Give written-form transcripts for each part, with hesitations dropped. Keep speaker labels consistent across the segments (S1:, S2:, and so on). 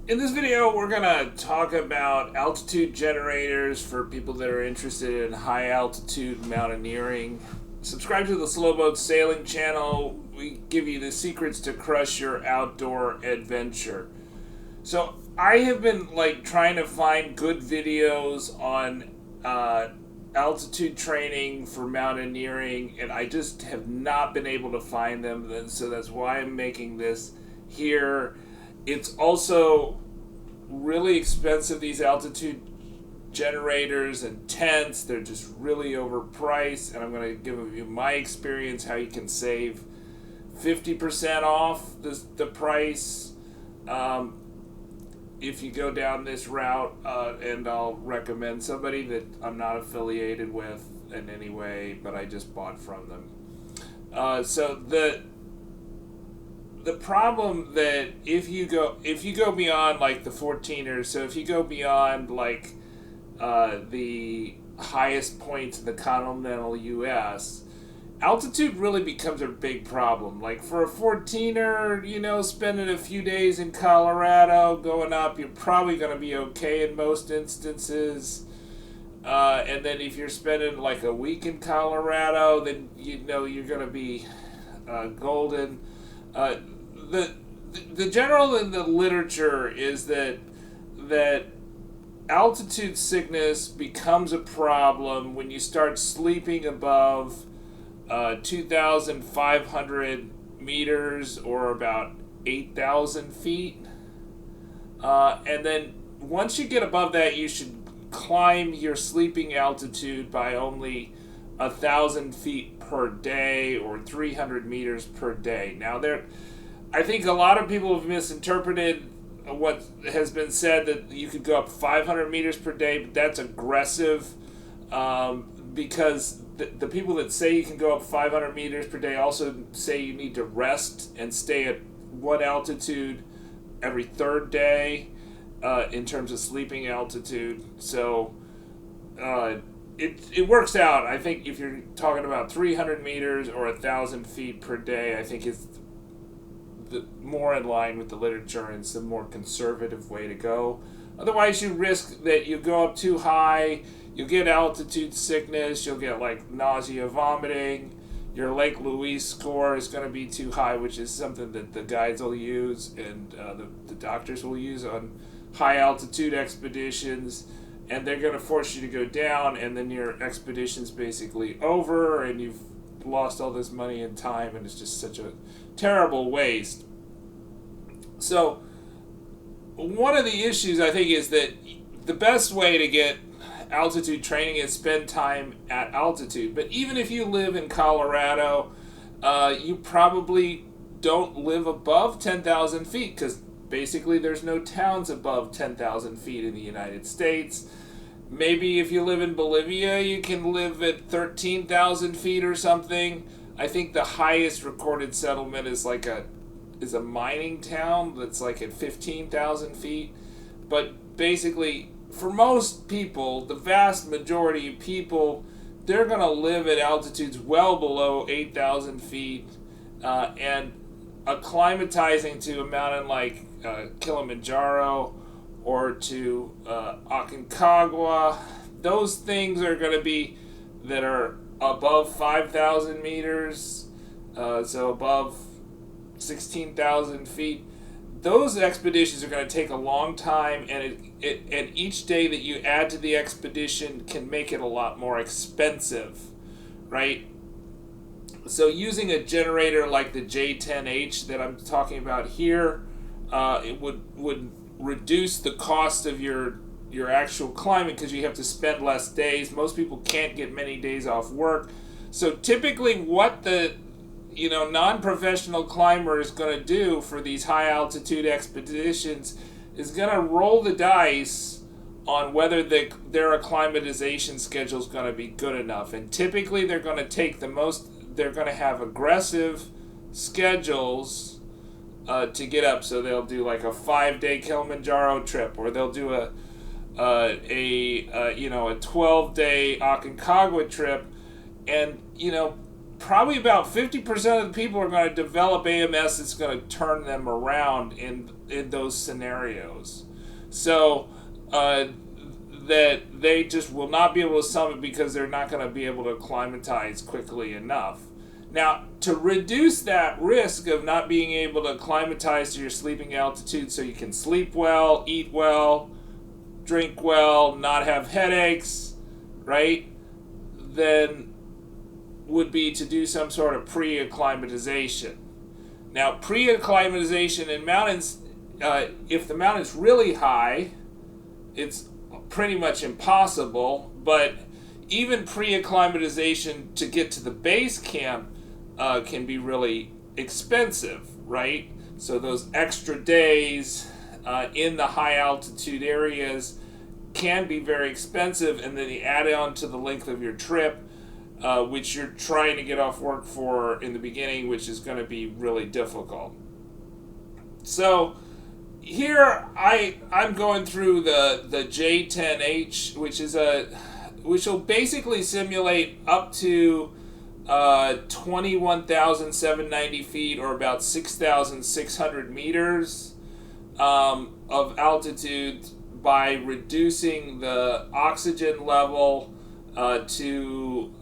S1: In this video, we're going to talk about altitude generators for people that are interested in high altitude mountaineering. Subscribe to the Slow Boat Sailing channel. We give you the secrets to crush your outdoor adventure. So, I have been trying to find good videos on altitude training for mountaineering, and I just have not been able to find them. And so that's why I'm making this here. It's also really expensive, these altitude generators and tents. They're just really overpriced, and I'm going to give you my experience how you can save 50% off the price if you go down this route, and I'll recommend somebody that I'm not affiliated with in any way, but I just bought from them. So the problem that if you go beyond the 14ers, so if you go beyond the highest points in the continental U.S., altitude really becomes a big problem. Like for a 14er, spending a few days in Colorado, going up, you're probably going to be okay in most instances. And then if you're spending a week in Colorado, then you're going to be golden. The general in the literature is that altitude sickness becomes a problem when you start sleeping above 2,500 meters or about 8,000 feet. And then once you get above that, you should climb your sleeping altitude by only 1,000 feet per day or 300 meters per day. Now, I think a lot of people have misinterpreted what has been said that you could go up 500 meters per day, but that's aggressive because the people that say you can go up 500 meters per day also say you need to rest and stay at one altitude every third day in terms of sleeping altitude. So it works out. I think if you're talking about 300 meters or 1,000 feet per day, I think it's more in line with the literature, and it's a more conservative way to go. Otherwise, you risk that you go up too high, you'll get altitude sickness, you'll get nausea, vomiting, your Lake Louise score is going to be too high, which is something that the guides will use and the doctors will use on high altitude expeditions, and they're going to force you to go down, and then your expedition's basically over, and you've lost all this money and time, and it's just such a terrible waste. So one of the issues, I think, is that the best way to get altitude training is spend time at altitude. But even if you live in Colorado, you probably don't live above 10,000 feet because basically there's no towns above 10,000 feet in the United States. Maybe if you live in Bolivia, you can live at 13,000 feet or something. I think the highest recorded settlement is a mining town that's at 15,000 feet. But basically, for most people, the vast majority of people, they're going to live at altitudes well below 8,000 feet. And acclimatizing to a mountain like Kilimanjaro or to Aconcagua, those things are going to be that are above 5,000 meters, so above 16,000 feet. Those expeditions are going to take a long time, and and each day that you add to the expedition can make it a lot more expensive, right? So using a generator like the Jay-10H that I'm talking about here, it would reduce the cost of your actual climbing because you have to spend less days. Most people can't get many days off work. So typically what the non-professional climber is going to do for these high altitude expeditions is going to roll the dice on whether their acclimatization schedule is going to be good enough. And typically they're going to have aggressive schedules to get up. So they'll do a 5-day Kilimanjaro trip, or they'll do a 12-day Aconcagua trip, and probably about 50% of the people are going to develop AMS that's going to turn them around in in those scenarios. So that they just will not be able to summit because they're not going to be able to acclimatize quickly enough. Now, to reduce that risk of not being able to acclimatize to your sleeping altitude so you can sleep well, eat well, drink well, not have headaches, right? Then would be to do some sort of pre-acclimatization. Now, pre-acclimatization in mountains, if the mountain's really high, it's pretty much impossible, but even pre-acclimatization to get to the base camp can be really expensive, right? So those extra days in the high altitude areas can be very expensive, and then you add on to the length of your trip, which you're trying to get off work for in the beginning, which is going to be really difficult. So here I'm going through the Jay-10H, which will basically simulate up to 21,790 feet, or about 6,600 meters of altitude, by reducing the oxygen level to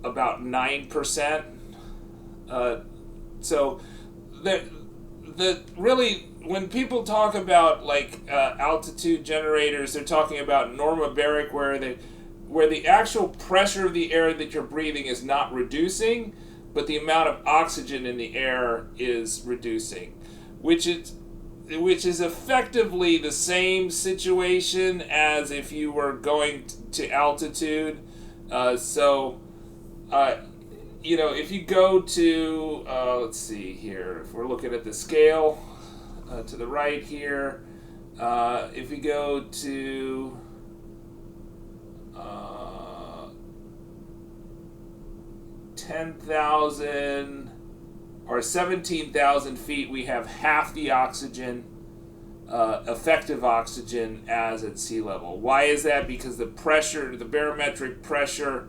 S1: about 9%. So the really, when people talk about like altitude generators, they're talking about normabaric, where the actual pressure of the air that you're breathing is not reducing, but the amount of oxygen in the air is reducing, which is effectively the same situation as if you were going to altitude. If you go to, let's see here, if we're looking at the scale to the right here, if we go to 10,000 or 17,000 feet, we have half the oxygen, effective oxygen, as at sea level. Why is that? Because the barometric pressure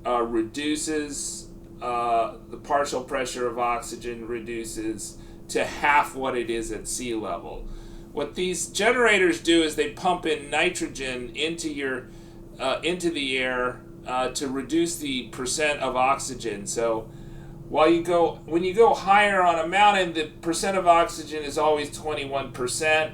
S1: reduces, the partial pressure of oxygen reduces to half what it is at sea level. What these generators do is they pump in nitrogen into the air to reduce the percent of oxygen. So when you go higher on a mountain, the percent of oxygen is always 21%,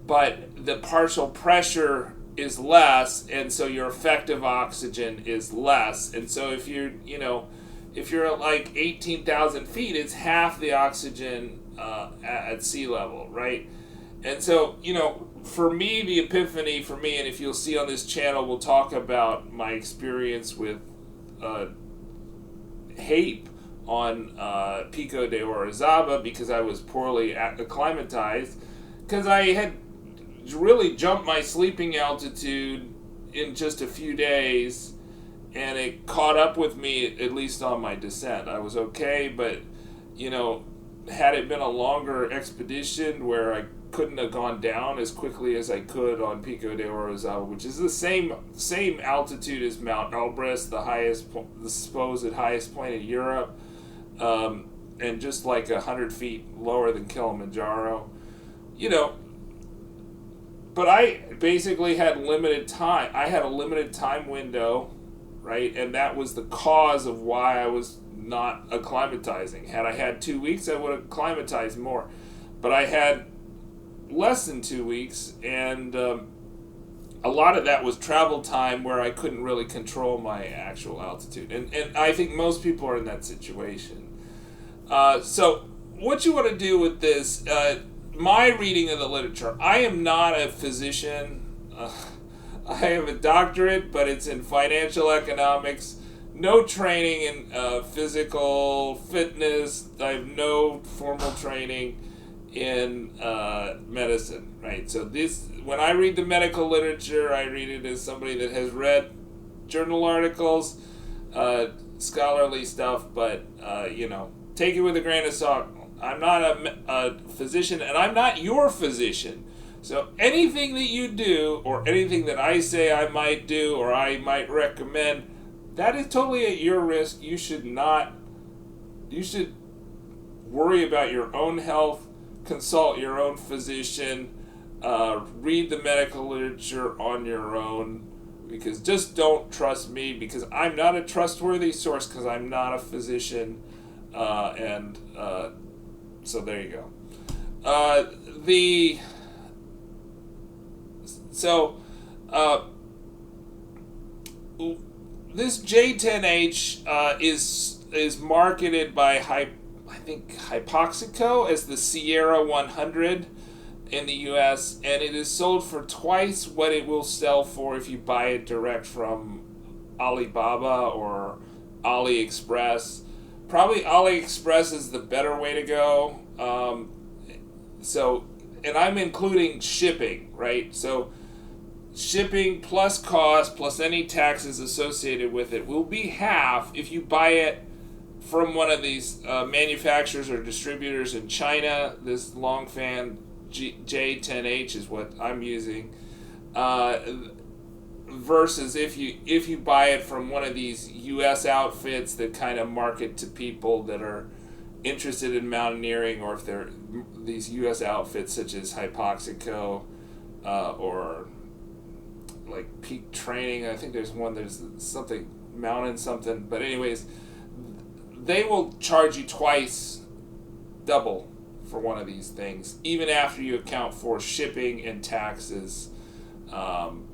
S1: but the partial pressure is less, and so your effective oxygen is less. And so if you're at like 18,000 feet, it's half the oxygen at sea level, right? And so, for me, the epiphany for me, and if you'll see on this channel, we'll talk about my experience with HAPE on Pico de Orizaba, because I was poorly acclimatized, because I had really jumped my sleeping altitude in just a few days, and it caught up with me, at least on my descent. I was okay, but had it been a longer expedition where I couldn't have gone down as quickly as I could on Pico de Orizaba, which is the same altitude as Mount Everest, the supposed highest point in Europe, and just like 100 feet lower than Kilimanjaro, But I basically had limited time. I had a limited time window, right? And that was the cause of why I was not acclimatizing. Had I had 2 weeks, I would have acclimatized more. But I had less than 2 weeks, and a lot of that was travel time where I couldn't really control my actual altitude. And I think most people are in that situation. So what you want to do with this, my reading of the literature, I am not a physician. I have a doctorate, but it's in financial economics. No training in physical fitness. I have no formal training in medicine, right? So when I read the medical literature, I read it as somebody that has read journal articles, scholarly stuff, but take it with a grain of salt. I'm not a physician, and I'm not your physician. So anything that you do, or anything that I say I might do, or I might recommend, that is totally at your risk. You should worry about your own health, consult your own physician, read the medical literature on your own, because just don't trust me, because I'm not a trustworthy source, because I'm not a physician, so there you go. This Jay-10H is marketed by I think Hypoxico as the Sierra 100 in the U.S., and it is sold for twice what it will sell for if you buy it direct from Alibabba or Aliexpress. Probably Aliexpress is the better way to go. And I'm including shipping, right? So shipping plus cost plus any taxes associated with it will be half if you buy it from one of these manufacturers or distributors in China. This Longfian Jay-10H is what I'm using, versus if you buy it from one of these U.S. outfits that kind of market to people that are interested in mountaineering, or if they're these U.S. outfits such as Hypoxico or like Peak Training. I think there's something Mountain something, but anyways, they will charge you twice double for one of these things, even after you account for shipping and taxes. And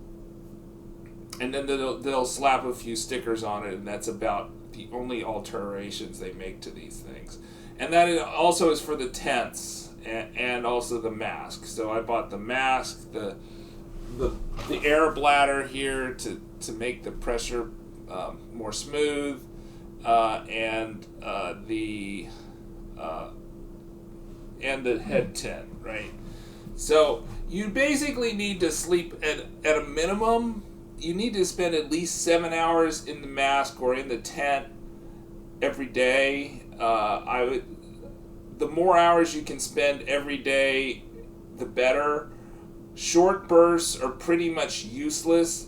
S1: then they'll slap a few stickers on it, and that's about the only alterations they make to these things. And that also is for the tents and also the mask. So I bought the mask, the air bladder here to make the pressure more smooth, and the head tent, right? So you basically need to sleep at a minimum. You need to spend at least 7 hours in the mask or in the tent every day. The more hours you can spend every day, the better. Short bursts are pretty much useless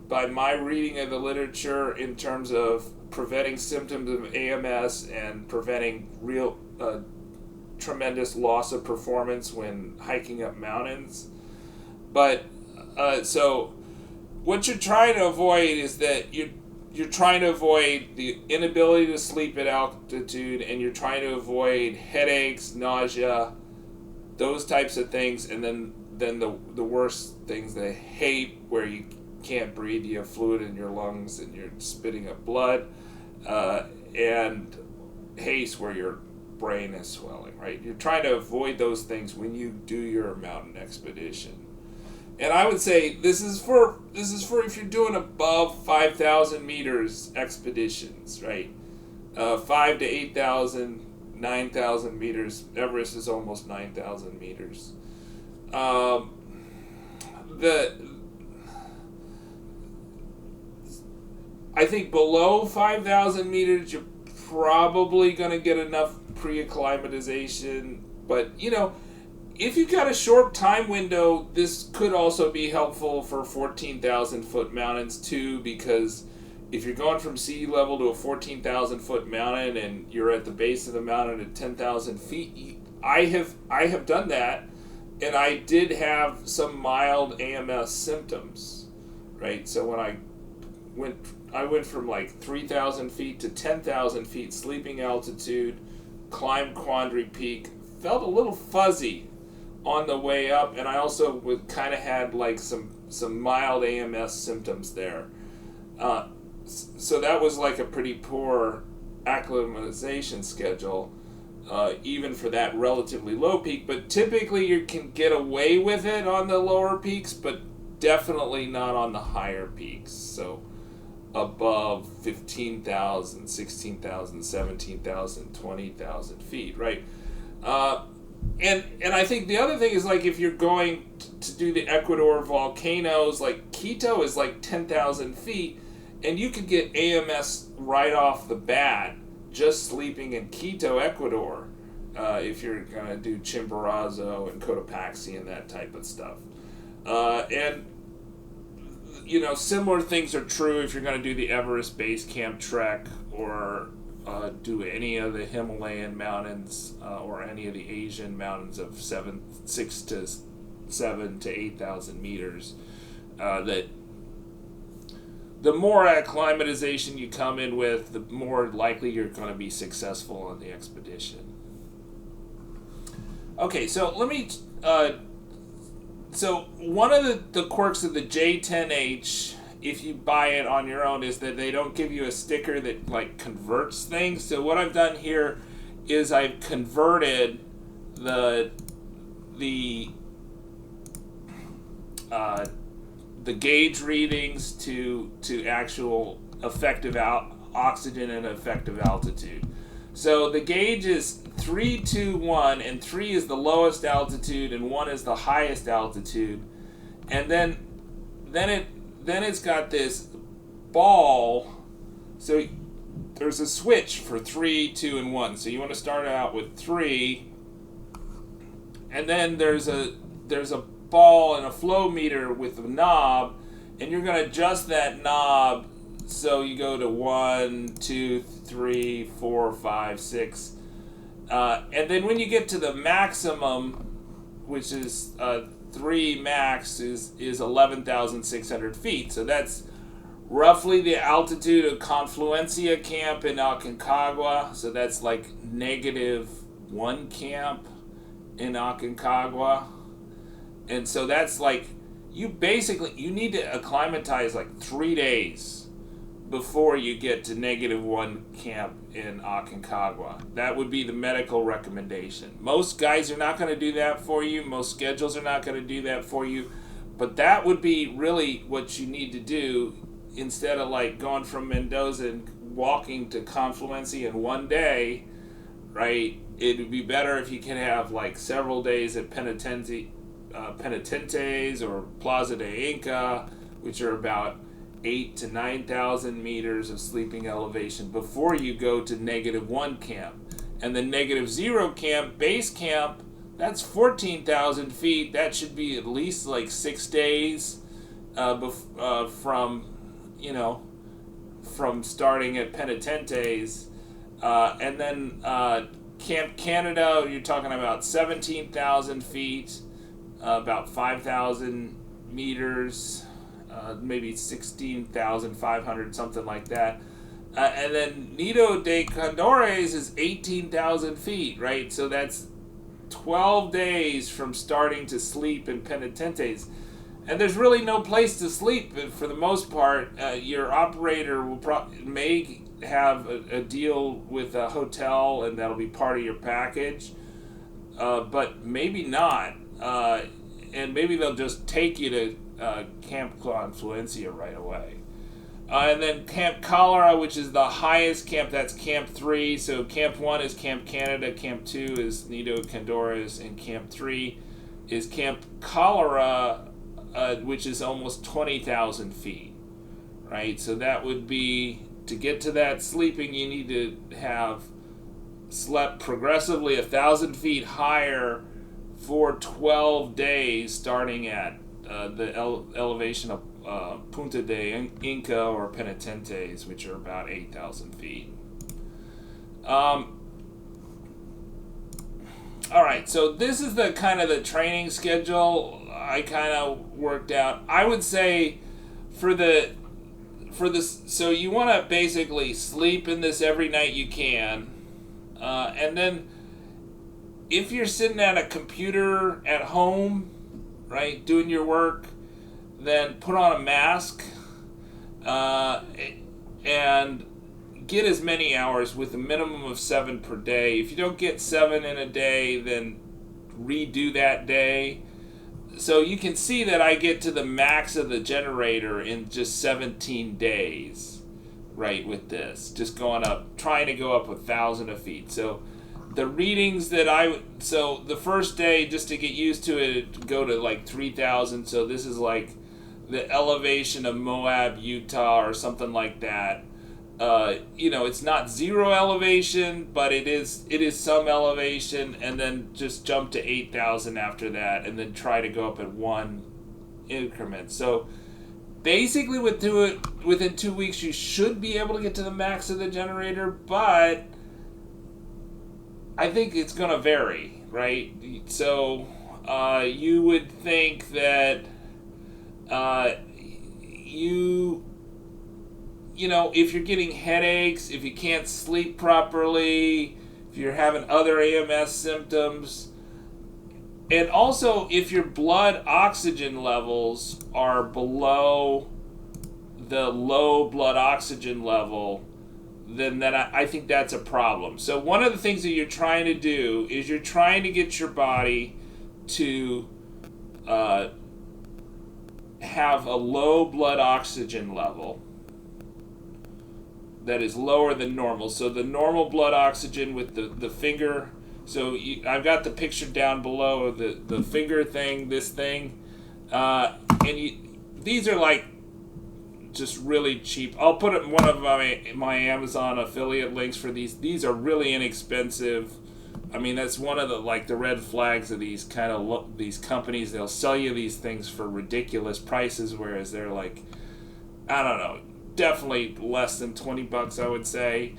S1: by my reading of the literature in terms of preventing symptoms of AMS and preventing real tremendous loss of performance when hiking up mountains. But so what you're trying to avoid is that you're trying to avoid the inability to sleep at altitude, and you're trying to avoid headaches, nausea, those types of things, and then the worst things they hate, where you can't breathe, you have fluid in your lungs and you're spitting up blood, and haze, where your brain is swelling, right? You're trying to avoid those things when you do your mountain expedition. And I would say this is for if you're doing above 5,000 meters expeditions, right? 5 to 8,000, 9,000 meters. Everest is almost 9,000 meters. I think below 5,000 meters, you're probably going to get enough pre-acclimatization. But, if you've got a short time window, this could also be helpful for 14,000 foot mountains too, because if you're going from sea level to a 14,000 foot mountain and you're at the base of the mountain at 10,000 feet, I have done that, and I did have some mild AMS symptoms, right? So when I went from like 3,000 feet to 10,000 feet sleeping altitude, climbed Quandary Peak, felt a little fuzzy on the way up, and I also kind of had like some mild AMS symptoms there. So that was like a pretty poor acclimatization schedule, even for that relatively low peak. But typically you can get away with it on the lower peaks, but definitely not on the higher peaks. So above 15,000, 16,000, 17,000, 20,000 feet, right? And I think the other thing is, like, if you're going to do the Ecuador volcanoes, like Quito is like 10,000 feet, and you could get AMS right off the bat just sleeping in Quito, Ecuador, if you're going to do Chimborazo and Cotopaxi and that type of stuff. And similar things are true if you're going to do the Everest Base Camp trek, or do any of the Himalayan mountains or any of the Asian mountains of 6 to 7 to 8,000 meters. That the more acclimatization you come in with, the more likely you're going to be successful on the expedition. Okay, so let me. So one of the quirks of the Jay-10H, if you buy it on your own, is that they don't give you a sticker that like converts things. So what I've done here is I've converted the gauge readings to actual effective oxygen and effective altitude. So the gauge is 3, 2, 1, and 3 is the lowest altitude and 1 is the highest altitude, and then it's got this ball. So there's a switch for 3, 2, and 1. So you want to start out with 3, and then there's a ball and a flow meter with a knob, and you're going to adjust that knob. So you go to 1, 2, 3, 4, 5, 6. And then when you get to the maximum, which is 3 max, is 11,600 feet. So that's roughly the altitude of Confluencia Camp in Aconcagua. So that's like -1 camp in Aconcagua. And so that's like, you need to acclimatize like 3 days before you get to -1 camp in Aconcagua. That would be the medical recommendation. Most guys are not going to do that for you. Most schedules are not going to do that for you. But that would be really what you need to do, instead of like going from Mendoza and walking to Confluencia in 1 day, right? It would be better if you can have like several days at Penitentes or Plaza de Inca, which are about 8 to 9,000 meters of sleeping elevation before you go to -1 camp. And the -0 camp, base camp, that's 14,000 feet. That should be at least like 6 days from starting at Penitentes. And then Camp Canada, you're talking about 17,000 feet, about 5,000 meters. Maybe 16,500, something like that. And then Nido de Condores is 18,000 feet, right? So that's 12 days from starting to sleep in Penitentes. And there's really no place to sleep for the most part. Your operator may have a deal with a hotel, and that'll be part of your package. But maybe not. And maybe they'll just take you to Camp Confluencia right away. And then Camp Cholera, which is the highest camp, that's Camp 3. So Camp 1 is Camp Canada, Camp 2 is Nido Condores, and Camp 3 is Camp Cholera, which is almost 20,000 feet, right? So that would be, to get to that sleeping, you need to have slept progressively 1,000 feet higher for 12 days, starting at the elevation of Punta de Inca or Penitentes, which are about 8,000 feet. All right, so this is the kind of the training schedule I kind of worked out. I would say for this, so you want to basically sleep in this every night you can, and then if you're sitting at a computer at home, right, doing your work, then put on a mask and get as many hours with a minimum of 7 per day. If you don't get 7 in a day, then redo that day. So you can see that I get to the max of the generator in just 17 days, right, with this. Just going up, trying to go up 1,000 feet. So the readings that so the first day, just to get used to it, go to like 3,000. So this is like the elevation of Moab, Utah, or something like that. It's not zero elevation, but it is some elevation, and then just jump to 8,000 after that, and then try to go up at 1 increment. So basically within 2 weeks you should be able to get to the max of the generator, but I think it's going to vary, right? So you would think that if you're getting headaches, if you can't sleep properly, if you're having other AMS symptoms, and also if your blood oxygen levels are below the low blood oxygen level, then I think that's a problem. So one of the things that you're trying to do is you're trying to get your body to have a low blood oxygen level that is lower than normal. So the normal blood oxygen with the finger. So I've got the picture down below of the finger thing, this thing. These are like just really cheap. I'll put it in one of my Amazon affiliate links for these. These are really inexpensive. I mean, that's one of the red flags of these kind of these companies. They'll sell you these things for ridiculous prices, whereas they're like, I don't know, definitely less than $20, I would say.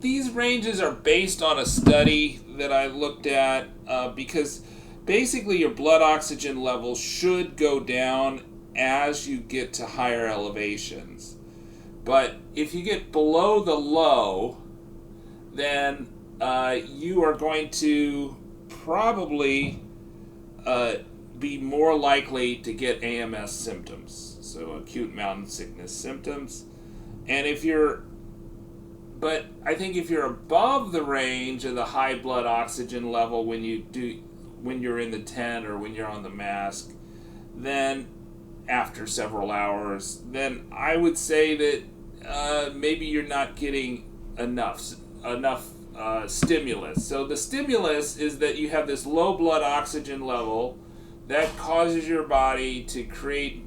S1: These ranges are based on a study that I looked at because basically your blood oxygen levels should go down as you get to higher elevations. But if you get below the low, then you are going to probably be more likely to get AMS symptoms, so acute mountain sickness symptoms. And but I think if you're above the range of the high blood oxygen level when you're in the tent or when you're on the mask, then after several hours, then I would say that maybe you're not getting enough stimulus. So the stimulus is that you have this low blood oxygen level that causes your body to create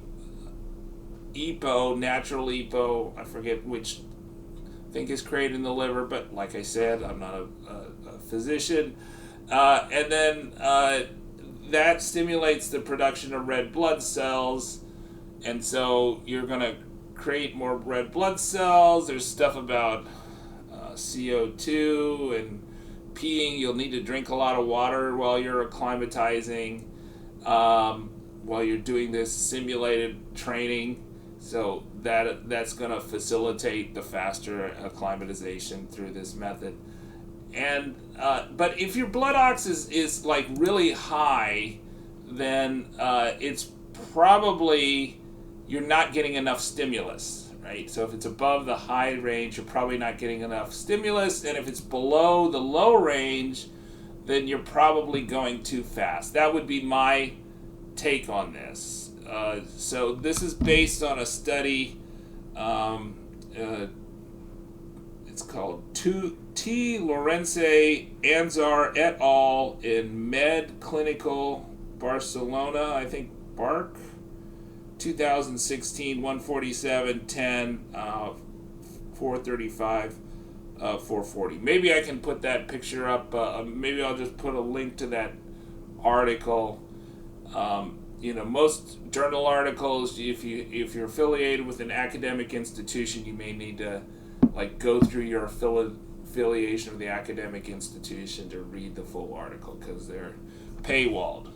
S1: EPO, natural EPO, I forget which thing is created in the liver, but like I said, I'm not a physician. And then that stimulates the production of red blood cells, and so you're going to create more red blood cells. There's stuff about CO2 and peeing. You'll need to drink a lot of water while you're acclimatizing, while you're doing this simulated training. So that's going to facilitate the faster acclimatization through this method. And but if your blood ox is like really high, then it's probably you're not getting enough stimulus, right? So if it's above the high range, you're probably not getting enough stimulus, and if it's below the low range, then you're probably going too fast. That would be my take on this. So this is based on a study. It's called T. Lawrence Anzar et al. In Med Clinical Barcelona, I think Barc, 2016, 147, 10, 435, 440. Maybe I can put that picture up. Maybe I'll just put a link to that article. Most journal articles, if you're affiliated with an academic institution, you may need to go through your affiliation with the academic institution to read the full article because they're paywalled.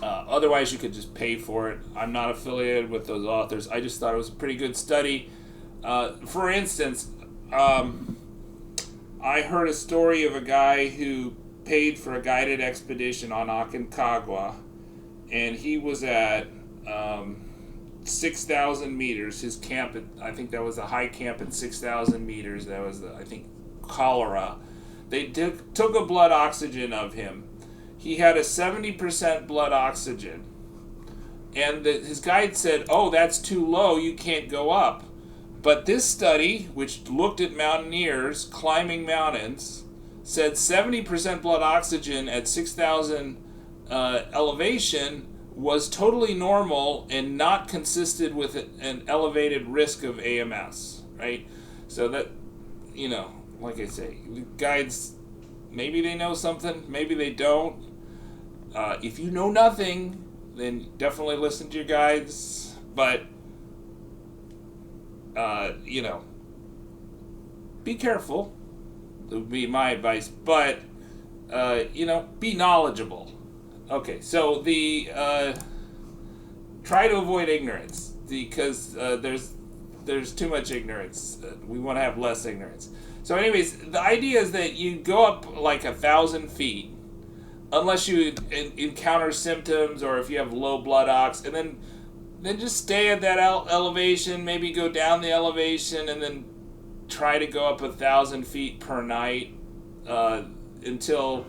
S1: Otherwise, you could just pay for it. I'm not affiliated with those authors. I just thought it was a pretty good study. For instance, I heard a story of a guy who paid for a guided expedition on Aconcagua, and he was at 6,000 meters. His camp, I think that was a high camp at 6,000 meters. That was, I think, cholera. They took a blood oxygen of him. He had a 70% blood oxygen. And his guide said, oh, that's too low, you can't go up. But this study, which looked at mountaineers climbing mountains, said 70% blood oxygen at 6,000 elevation was totally normal and not consisted with an elevated risk of AMS, right? So that like I say, guides, maybe they know something, maybe they don't. If you know nothing, then definitely listen to your guides. But, be careful. That would be my advice. But, be knowledgeable. Okay, so try to avoid ignorance because there's too much ignorance. We want to have less ignorance. So, anyways, the idea is that you go up like 1,000 feet, unless you encounter symptoms or if you have low blood ox, and then just stay at that elevation. Maybe go down the elevation and then try to go up 1,000 feet per night until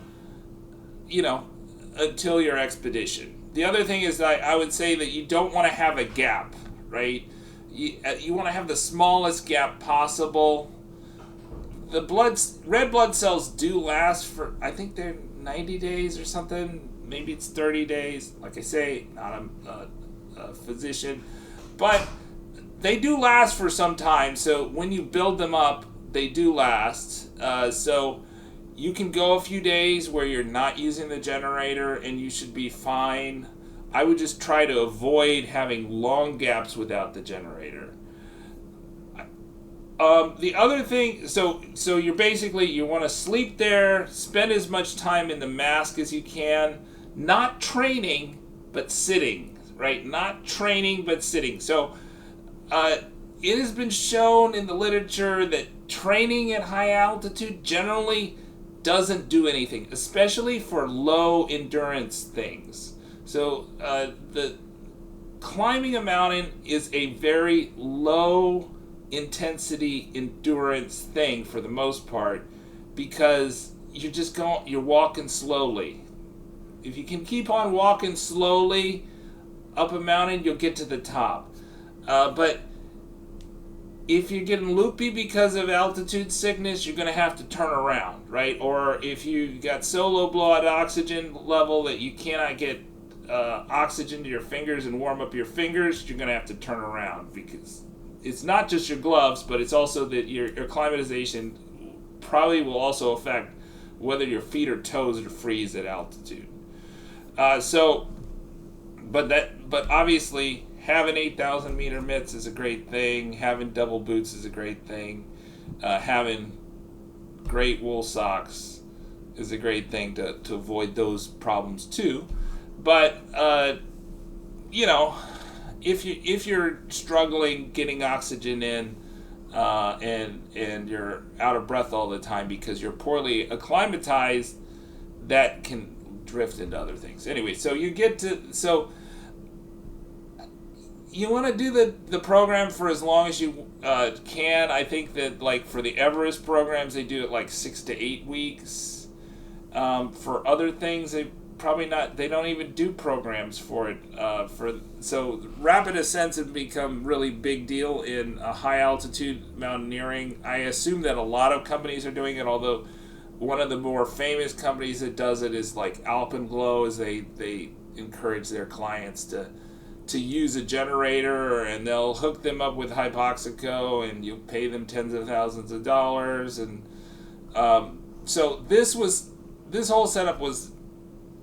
S1: your expedition. The other thing is that I would say that you don't want to have a gap, right? You want to have the smallest gap possible. The red blood cells do last for, I think they're 90 days or something. Maybe it's 30 days. Like I say, not a physician. But they do last for some time. So when you build them up, they do last. So you can go a few days where you're not using the generator and you should be fine. I would just try to avoid having long gaps without the generator. The other thing, so you want to sleep there, spend as much time in the mask as you can, not training, but sitting, right? Not training, but sitting. So it has been shown in the literature that training at high altitude generally doesn't do anything, especially for low endurance things. So the climbing a mountain is a very low intensity endurance thing for the most part, because you're walking slowly. If you can keep on walking slowly up a mountain, you'll get to the top. But if you're getting loopy because of altitude sickness, you're going to have to turn around, right? Or if you got so low blood oxygen level that you cannot get oxygen to your fingers and warm up your fingers, you're going to have to turn around, because it's not just your gloves, but it's also that your acclimatization probably will also affect whether your feet or toes are freeze at altitude. But obviously having 8,000 meter mitts is a great thing. Having double boots is a great thing. Having great wool socks is a great thing to avoid those problems too. But if you're struggling getting oxygen in, and you're out of breath all the time because you're poorly acclimatized, that can drift into other things. Anyway, so you want to do the program for as long as you can. I think that, like, for the Everest programs, they do it like 6 to 8 weeks. For other things, they don't even do programs for it. So rapid ascents have become really big deal in high altitude mountaineering. I assume that a lot of companies are doing it, although one of the more famous companies that does it is like Alpenglow, as they encourage their clients to use a generator, and they'll hook them up with Hypoxic, and you'll pay them tens of thousands of dollars. And so this whole setup was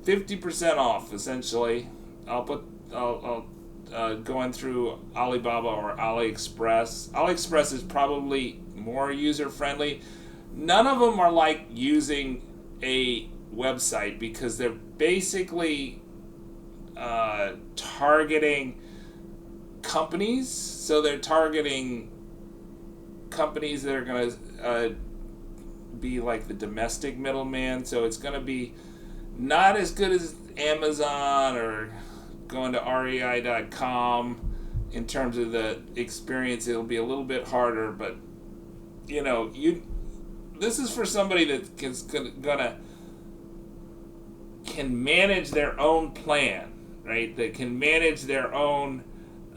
S1: 50% off, essentially. I'll going through Alibabba or Aliexpress. Aliexpress is probably more user friendly. None of them are like using a website, because they're basically targeting companies. So they're targeting companies that are going to be like the domestic middleman. So it's going to be not as good as Amazon or going to rei.com in terms of the experience. It'll be a little bit harder, but this is for somebody that can manage their own plan, right? That can manage their own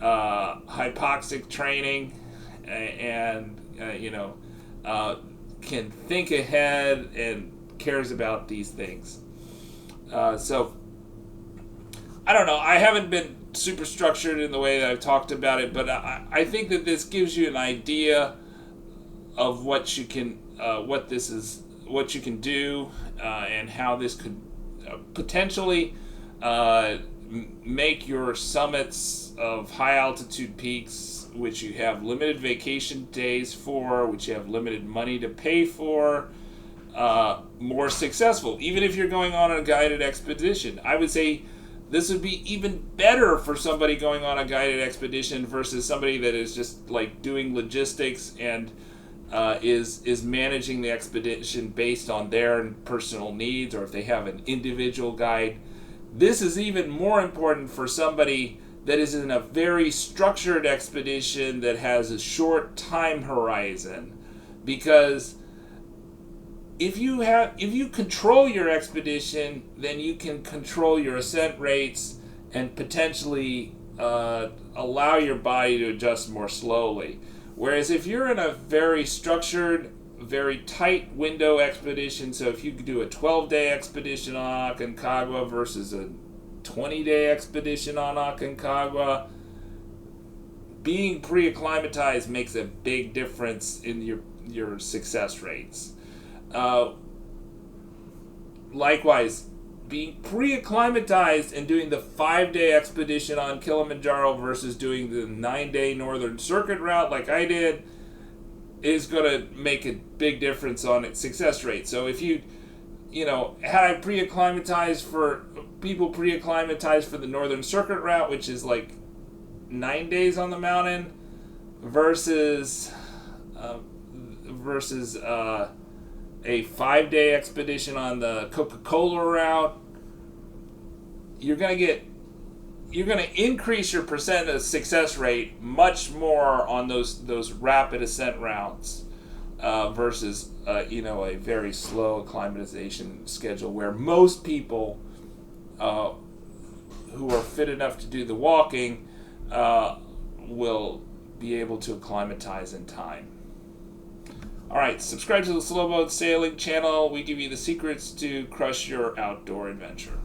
S1: hypoxic training, and can think ahead and cares about these things. So I don't know. I haven't been super structured in the way that I've talked about it, but I think that this gives you an idea of what you can what you can do, and how this could potentially make your summits of high altitude peaks, which you have limited vacation days for, which you have limited money to pay for, more successful. Even if you're going on a guided expedition, I would say this would be even better for somebody going on a guided expedition versus somebody that is just like doing logistics and is managing the expedition based on their personal needs, or if they have an individual guide. This is even more important for somebody that is in a very structured expedition that has a short time horizon, because if you control your expedition, then you can control your ascent rates and potentially allow your body to adjust more slowly. Whereas if you're in a very structured, very tight window expedition, so if you could do a 12-day expedition on Aconcagua versus a 20-day expedition on Aconcagua, being pre-acclimatized makes a big difference in your success rates. Likewise, being pre-acclimatized and doing the 5-day expedition on Kilimanjaro versus doing the 9-day Northern Circuit route like I did is going to make a big difference on its success rate. So if you had I pre-acclimatized for people pre-acclimatized for the Northern Circuit route, which is like 9 days on the mountain, versus a 5-day expedition on the Coca-Cola route, you're going to increase your percent of success rate much more on those rapid ascent routes versus a very slow acclimatization schedule, where most people who are fit enough to do the walking will be able to acclimatize in time. Alright, subscribe to the Slow Boat Sailing channel. We give you the secrets to crush your outdoor adventure.